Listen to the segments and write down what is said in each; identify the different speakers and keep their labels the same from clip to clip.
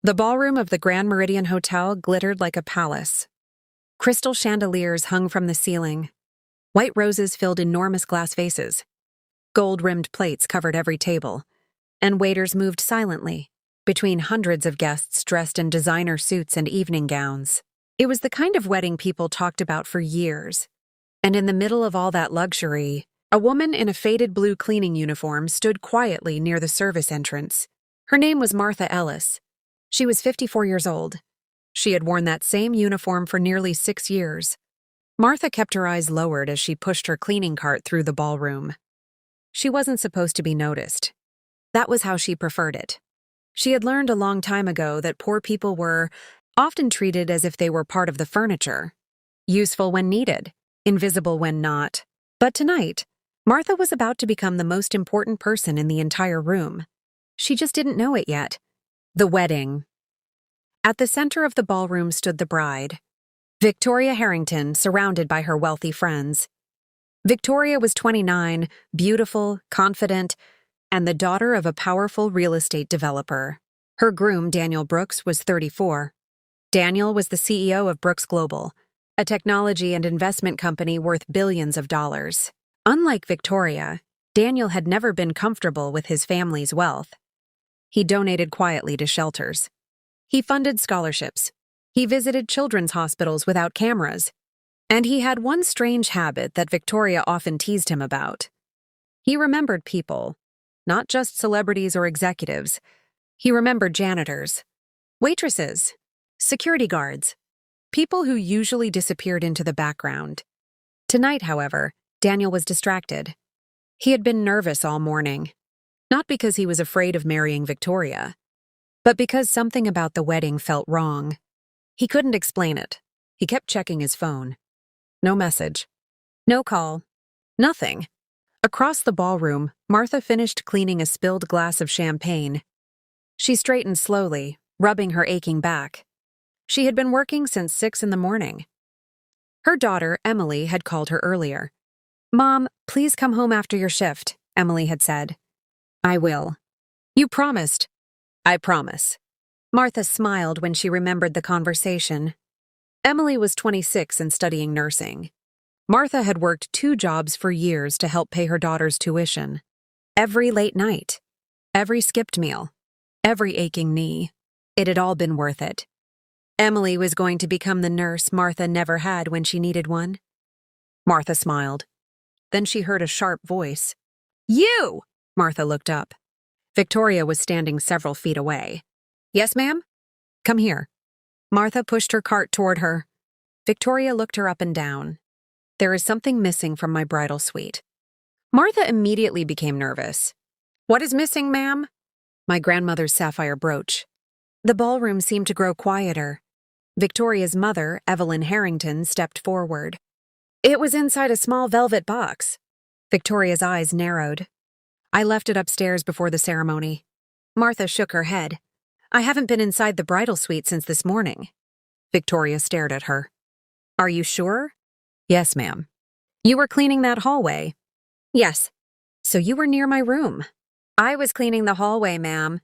Speaker 1: The ballroom of the Grand Meridian Hotel glittered like a palace. Crystal chandeliers hung from the ceiling. White roses filled enormous glass vases. Gold-rimmed plates covered every table, and waiters moved silently between hundreds of guests dressed in designer suits and evening gowns. It was the kind of wedding people talked about for years. And in the middle of all that luxury, a woman in a faded blue cleaning uniform stood quietly near the service entrance. Her name was Martha Ellis. She was 54 years old. She had worn that same uniform for nearly 6 years. Martha kept her eyes lowered as she pushed her cleaning cart through the ballroom. She wasn't supposed to be noticed. That was how she preferred it. She had learned a long time ago that poor people were often treated as if they were part of the furniture, useful when needed, invisible when not. But tonight, Martha was about to become the most important person in the entire room. She just didn't know it yet. The wedding. At the center of the ballroom stood the bride, Victoria Harrington, surrounded by her wealthy friends. Victoria was 29, beautiful, confident, and the daughter of a powerful real estate developer. Her groom, Daniel Brooks, was 34. Daniel was the CEO of Brooks Global, a technology and investment company worth billions of dollars. Unlike Victoria, Daniel had never been comfortable with his family's wealth. He donated quietly to shelters. He funded scholarships. He visited children's hospitals without cameras. And he had one strange habit that Victoria often teased him about. He remembered people, not just celebrities or executives. He remembered janitors, waitresses, security guards, people who usually disappeared into the background. Tonight, however, Daniel was distracted. He had been nervous all morning, not because he was afraid of marrying Victoria, but because something about the wedding felt wrong. He couldn't explain it. He kept checking his phone. No message. No call. Nothing. Across the ballroom, Martha finished cleaning a spilled glass of champagne. She straightened slowly, rubbing her aching back. She had been working since 6 in the morning. Her daughter, Emily, had called her earlier. "Mom, please come home after your shift," Emily had said. "I will." "You promised." "I promise." Martha smiled when she remembered the conversation. Emily was 26 and studying nursing. Martha had worked 2 jobs for years to help pay her daughter's tuition. Every late night, every skipped meal, every aching knee. It had all been worth it. Emily was going to become the nurse Martha never had when she needed one. Martha smiled. Then she heard a sharp voice. "You!" Martha looked up. Victoria was standing several feet away. "Yes, ma'am?" "Come here." Martha pushed her cart toward her. Victoria looked her up and down. "There is something missing from my bridal suite." Martha immediately became nervous. "What is missing, ma'am?" "My grandmother's sapphire brooch." The ballroom seemed to grow quieter. Victoria's mother, Evelyn Harrington, stepped forward. "It was inside a small velvet box." Victoria's eyes narrowed. "I left it upstairs before the ceremony." Martha shook her head. "I haven't been inside the bridal suite since this morning." Victoria stared at her. "Are you sure?" "Yes, ma'am." "You were cleaning that hallway?" "Yes." "So you were near my room." "I was cleaning the hallway, ma'am."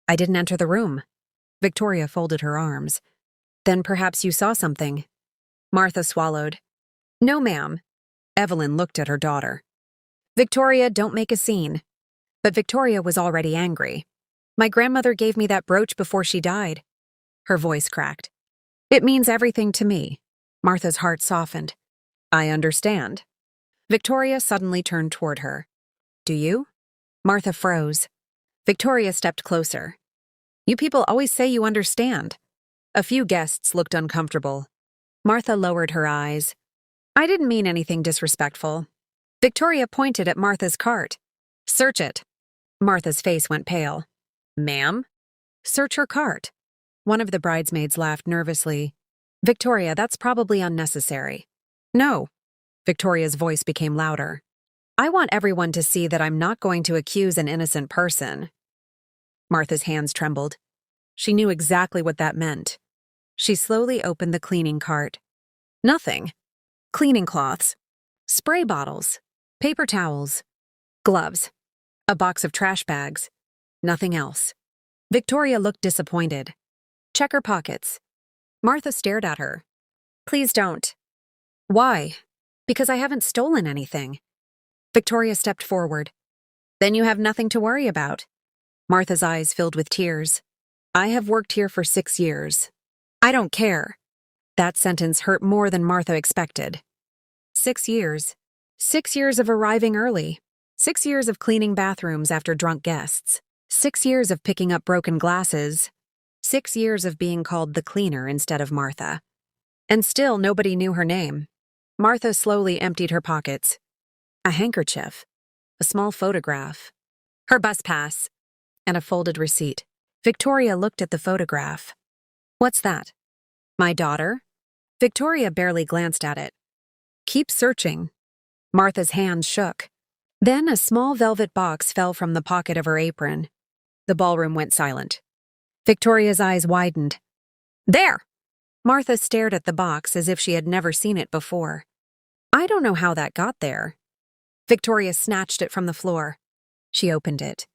Speaker 1: "I didn't enter the room." Victoria folded her arms. "Then perhaps you saw something." Martha swallowed. "No, ma'am." Evelyn looked at her daughter. "Victoria, don't make a scene." But Victoria was already angry. "My grandmother gave me that brooch before she died." Her voice cracked. "It means everything to me." Martha's heart softened. "I understand." Victoria suddenly turned toward her. "Do you?" Martha froze. Victoria stepped closer. "You people always say you understand." A few guests looked uncomfortable. Martha lowered her eyes. "I didn't mean anything disrespectful." Victoria pointed at Martha's cart. "Search it." Martha's face went pale. "Ma'am?" "Search her cart." One of the bridesmaids laughed nervously. "Victoria, that's probably unnecessary." "No." Victoria's voice became louder. "I want everyone to see that I'm not going to accuse an innocent person." Martha's hands trembled. She knew exactly what that meant. She slowly opened the cleaning cart. Nothing. Cleaning cloths, spray bottles, paper towels, gloves, a box of trash bags. Nothing else. Victoria looked disappointed. Check her pockets. Martha stared at her. Please don't. Why? Because I haven't stolen anything. Victoria stepped forward. Then you have nothing to worry about. Martha's eyes filled with tears. I have worked here for 6 years. I don't care. That sentence hurt more than Martha expected. 6 years. 6 years of arriving early. 6 years of cleaning bathrooms after drunk guests. 6 years of picking up broken glasses. 6 years of being called the cleaner instead of Martha. And still nobody knew her name. Martha slowly emptied her pockets. A handkerchief. A small photograph. Her bus pass. And a folded receipt. Victoria looked at the photograph. What's that? My daughter? Victoria barely glanced at it. Keep searching. Martha's hands shook. Then a small velvet box fell from the pocket of her apron. The ballroom went silent. Victoria's eyes widened. There! Martha stared at the box as if she had never seen it before. I don't know how that got there. Victoria snatched it from the floor. She opened it.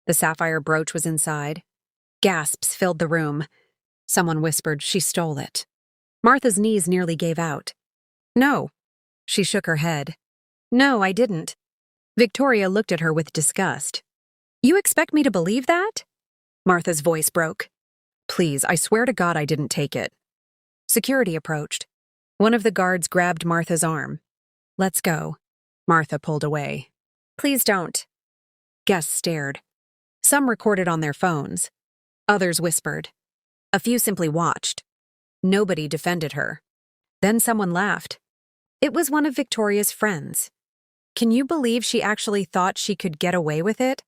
Speaker 1: The sapphire brooch was inside. Gasps filled the room. Someone whispered she stole it. Martha's knees nearly gave out. No. She shook her head. No, I didn't. Victoria looked at her with disgust. You expect me to believe that? Martha's voice broke. Please, I swear to God I didn't take it. Security approached. One of the guards grabbed Martha's arm. Let's go. Martha pulled away. Please don't. Guests stared. Some recorded on their phones. Others whispered. A few simply watched. Nobody defended her. Then someone laughed. It was one of Victoria's friends. Can you believe she actually thought she could get away with it?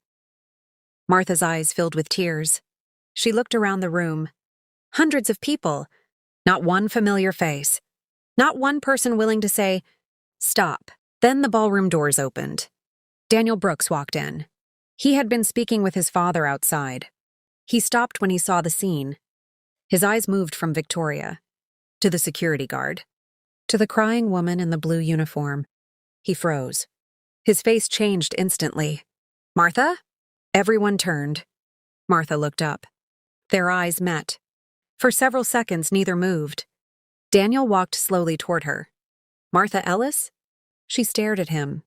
Speaker 1: Martha's eyes filled with tears. She looked around the room. Hundreds of people. Not one familiar face. Not one person willing to say, stop. Then the ballroom doors opened. Daniel Brooks walked in. He had been speaking with his father outside. He stopped when he saw the scene. His eyes moved from Victoria to the security guard, to the crying woman in the blue uniform. He froze. His face changed instantly. Martha? Everyone turned. Martha looked up. Their eyes met. For several seconds, neither moved. Daniel walked slowly toward her. Martha Ellis? She stared at him.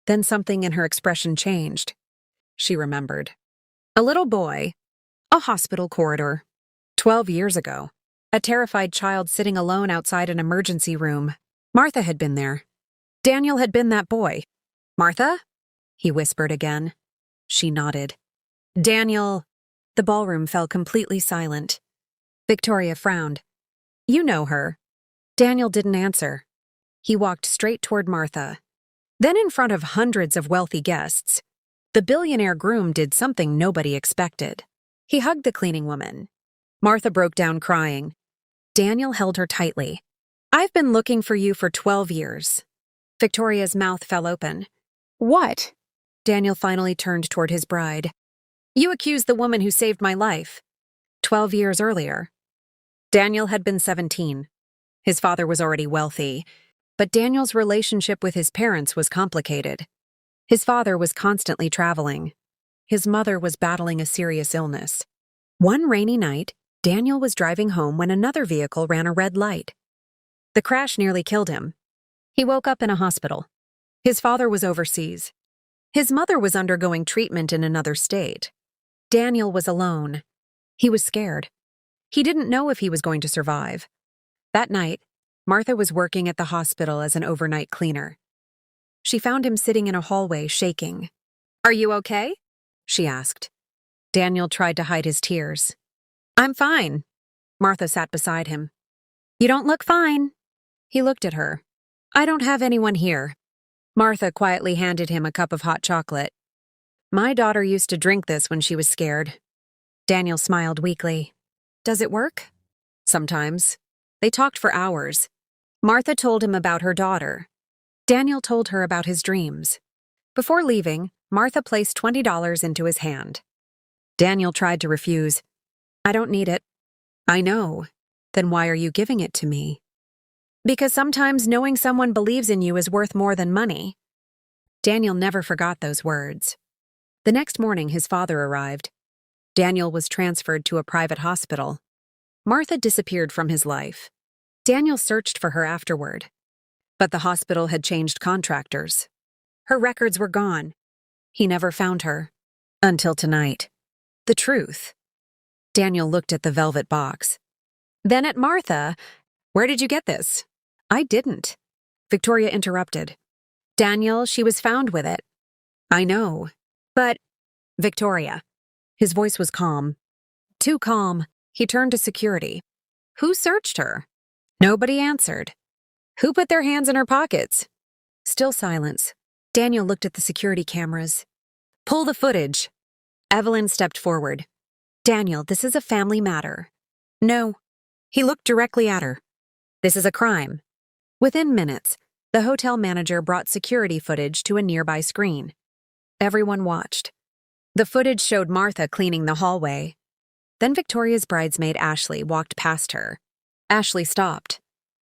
Speaker 1: Then something in her expression changed. She remembered. A little boy. A hospital corridor. 12 years ago. A terrified child sitting alone outside an emergency room. Martha had been there. Daniel had been that boy. Martha? He whispered again. She nodded. Daniel. The ballroom fell completely silent. Victoria frowned. You know her. Daniel didn't answer. He walked straight toward Martha. Then in front of hundreds of wealthy guests, the billionaire groom did something nobody expected. He hugged the cleaning woman. Martha broke down crying. Daniel held her tightly. I've been looking for you for 12 years. Victoria's mouth fell open. What? Daniel finally turned toward his bride. You accused the woman who saved my life. 12 years earlier. Daniel had been 17. His father was already wealthy, but Daniel's relationship with his parents was complicated. His father was constantly traveling. His mother was battling a serious illness. One rainy night, Daniel was driving home when another vehicle ran a red light. The crash nearly killed him. He woke up in a hospital. His father was overseas. His mother was undergoing treatment in another state. Daniel was alone. He was scared. He didn't know if he was going to survive. That night, Martha was working at the hospital as an overnight cleaner. She found him sitting in a hallway, shaking. Are you okay? She asked. Daniel tried to hide his tears. I'm fine. Martha sat beside him. You don't look fine. He looked at her. I don't have anyone here. Martha quietly handed him a cup of hot chocolate. My daughter used to drink this when she was scared. Daniel smiled weakly. Does it work? Sometimes. They talked for hours. Martha told him about her daughter. Daniel told her about his dreams. Before leaving, Martha placed $20 into his hand. Daniel tried to refuse. I don't need it. I know. Then why are you giving it to me? Because sometimes knowing someone believes in you is worth more than money. Daniel never forgot those words. The next morning, his father arrived. Daniel was transferred to a private hospital. Martha disappeared from his life. Daniel searched for her afterward. But the hospital had changed contractors. Her records were gone. He never found her. Until tonight. The truth. Daniel looked at the velvet box. Then at Martha. Where did you get this? I didn't. Victoria interrupted. Daniel, she was found with it. I know. But, Victoria. His voice was calm. Too calm. He turned to security. Who searched her? Nobody answered. Who put their hands in her pockets? Still silence. Daniel looked at the security cameras. Pull the footage. Evelyn stepped forward. Daniel, this is a family matter. No. He looked directly at her. This is a crime. Within minutes, the hotel manager brought security footage to a nearby screen. Everyone watched. The footage showed Martha cleaning the hallway. Then Victoria's bridesmaid Ashley walked past her. Ashley stopped.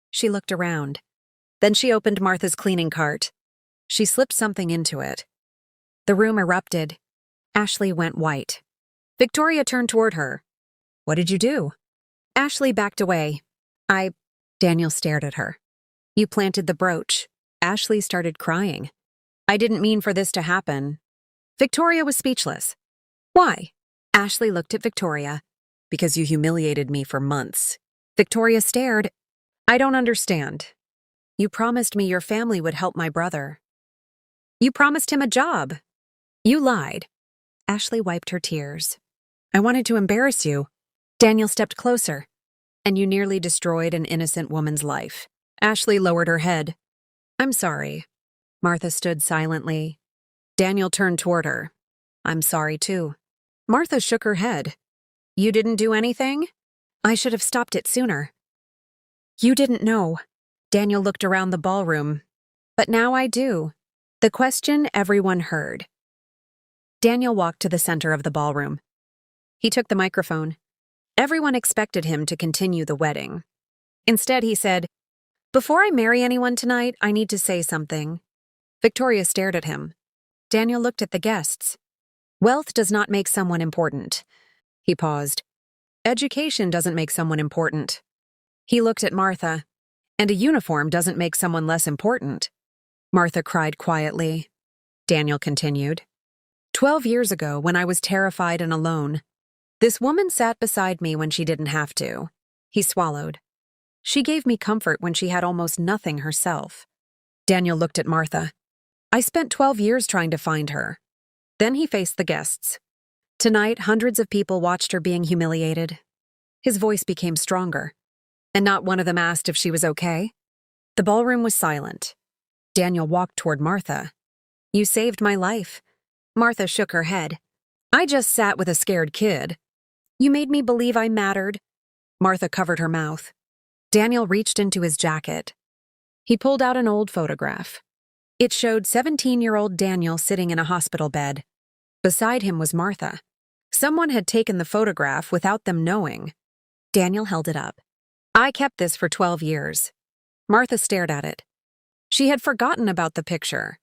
Speaker 1: She looked around. Then she opened Martha's cleaning cart. She slipped something into it. The room erupted. Ashley went white. Victoria turned toward her. What did you do? Ashley backed away. Daniel stared at her. You planted the brooch. Ashley started crying. I didn't mean for this to happen. Victoria was speechless. Why? Ashley looked at Victoria. Because you humiliated me for months. Victoria stared. I don't understand. You promised me your family would help my brother. You promised him a job. You lied. Ashley wiped her tears. I wanted to embarrass you. Daniel stepped closer. And you nearly destroyed an innocent woman's life. Ashley lowered her head. I'm sorry. Martha stood silently. Daniel turned toward her. I'm sorry too. Martha shook her head. You didn't do anything? I should have stopped it sooner. You didn't know. Daniel looked around the ballroom. But now I do. The question everyone heard. Daniel walked to the center of the ballroom. He took the microphone. Everyone expected him to continue the wedding. Instead, he said, Before I marry anyone tonight, I need to say something. Victoria stared at him. Daniel looked at the guests. Wealth does not make someone important. He paused. Education doesn't make someone important. He looked at Martha. And a uniform doesn't make someone less important. Martha cried quietly. Daniel continued. 12 years ago, when I was terrified and alone, this woman sat beside me when she didn't have to. He swallowed. She gave me comfort when she had almost nothing herself. Daniel looked at Martha. I spent 12 years trying to find her. Then he faced the guests. Tonight, hundreds of people watched her being humiliated. His voice became stronger. And not one of them asked if she was okay. The ballroom was silent. Daniel walked toward Martha. You saved my life. Martha shook her head. I just sat with a scared kid. You made me believe I mattered. Martha covered her mouth. Daniel reached into his jacket. He pulled out an old photograph. It showed 17-year-old Daniel sitting in a hospital bed. Beside him was Martha. Someone had taken the photograph without them knowing. Daniel held it up. I kept this for 12 years. Martha stared at it. She had forgotten about the picture.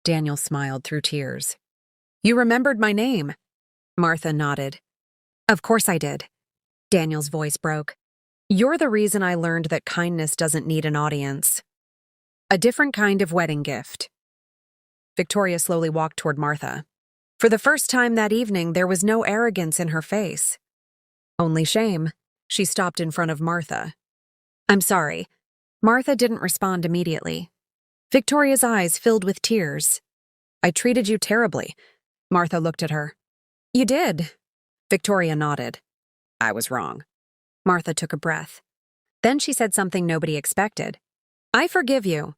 Speaker 1: Daniel smiled through tears. You remembered my name. Martha nodded. Of course I did. Daniel's voice broke. You're the reason I learned that kindness doesn't need an audience. A different kind of wedding gift. Victoria slowly walked toward Martha. For the first time that evening, there was no arrogance in her face. Only shame. She stopped in front of Martha. I'm sorry. Martha didn't respond immediately. Victoria's eyes filled with tears. I treated you terribly. Martha looked at her. You did. Victoria nodded. I was wrong. Martha took a breath. Then she said something nobody expected. I forgive you.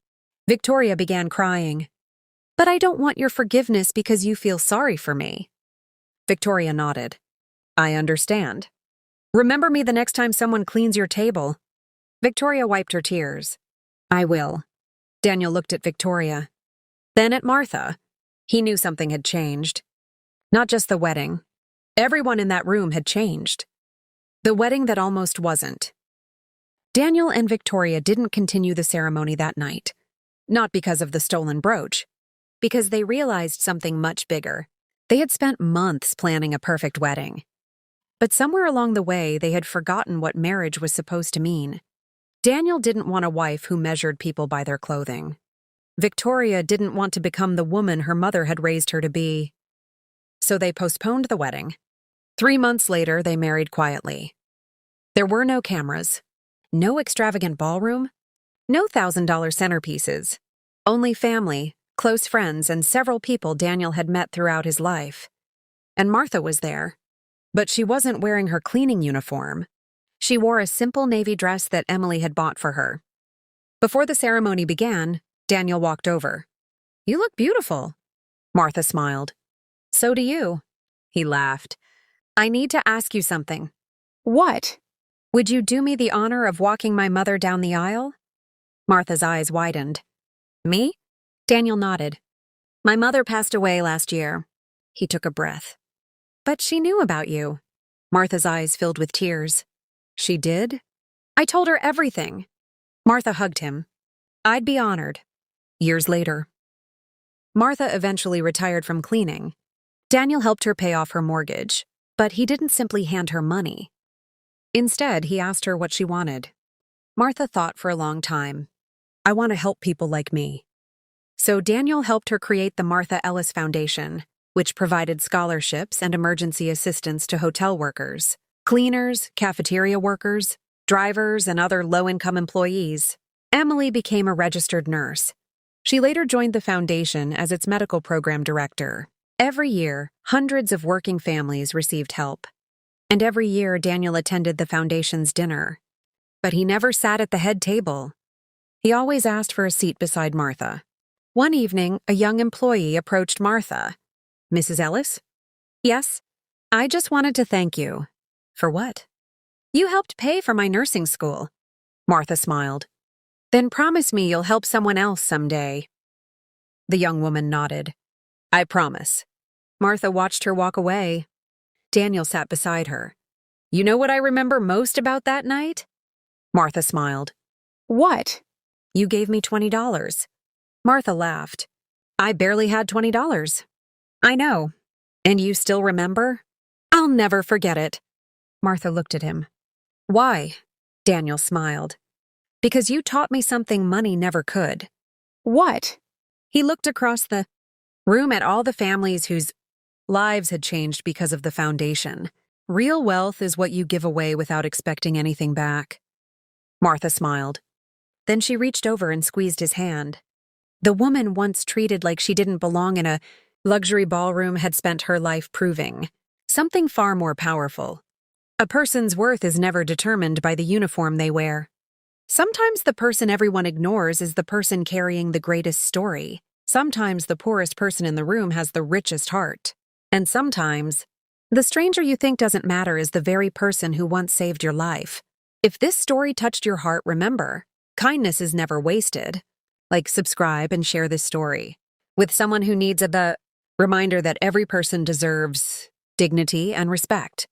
Speaker 1: Victoria began crying. But I don't want your forgiveness because you feel sorry for me. Victoria nodded. I understand. Remember me the next time someone cleans your table. Victoria wiped her tears. I will. Daniel looked at Victoria. Then at Martha. He knew something had changed. Not just the wedding. Everyone in that room had changed. The wedding that almost wasn't. Daniel and Victoria didn't continue the ceremony that night. Not because of the stolen brooch. Because they realized something much bigger. They had spent months planning a perfect wedding. But somewhere along the way, they had forgotten what marriage was supposed to mean. Daniel didn't want a wife who measured people by their clothing. Victoria didn't want to become the woman her mother had raised her to be. So they postponed the wedding. 3 months later, they married quietly. There were no cameras, no extravagant ballroom, no $1,000 centerpieces. Only family, close friends, and several people Daniel had met throughout his life. And Martha was there. But she wasn't wearing her cleaning uniform. She wore a simple navy dress that Emily had bought for her. Before the ceremony began, Daniel walked over. "You look beautiful." Martha smiled. "So do you." He laughed. "I need to ask you something." "What?" "Would you do me the honor of walking my mother down the aisle?" Martha's eyes widened. "Me?" Daniel nodded. "My mother passed away last year." He took a breath. "But she knew about you." Martha's eyes filled with tears. "She did?" "I told her everything." Martha hugged him. "I'd be honored." Years later. Martha eventually retired from cleaning. Daniel helped her pay off her mortgage, but he didn't simply hand her money. Instead, he asked her what she wanted. Martha thought for a long time. "I want to help people like me." So Daniel helped her create the Martha Ellis Foundation, which provided scholarships and emergency assistance to hotel workers, cleaners, cafeteria workers, drivers, and other low-income employees. Emily became a registered nurse. She later joined the foundation as its medical program director. Every year, hundreds of working families received help. And every year, Daniel attended the foundation's dinner. But he never sat at the head table. He always asked for a seat beside Martha. One evening, a young employee approached Martha. "Mrs. Ellis?" "Yes. I just wanted to thank you." "For what?" "You helped pay for my nursing school." Martha smiled. "Then promise me you'll help someone else someday." The young woman nodded. "I promise." Martha watched her walk away. Daniel sat beside her. "You know what I remember most about that night?" Martha smiled. "What?" "You gave me $20. Martha laughed. "I barely had $20. "I know. And you still remember?" "I'll never forget it." Martha looked at him. "Why?" Daniel smiled. "Because you taught me something money never could." "What?" He looked across the room at all the families whose lives had changed because of the foundation. "Real wealth is what you give away without expecting anything back." Martha smiled. Then she reached over and squeezed his hand. The woman once treated like she didn't belong in a luxury ballroom had spent her life proving something far more powerful. A person's worth is never determined by the uniform they wear. Sometimes the person everyone ignores is the person carrying the greatest story. Sometimes the poorest person in the room has the richest heart. And sometimes, the stranger you think doesn't matter is the very person who once saved your life. If this story touched your heart, remember, kindness is never wasted. Like, subscribe and share this story with someone who needs the reminder that every person deserves dignity and respect.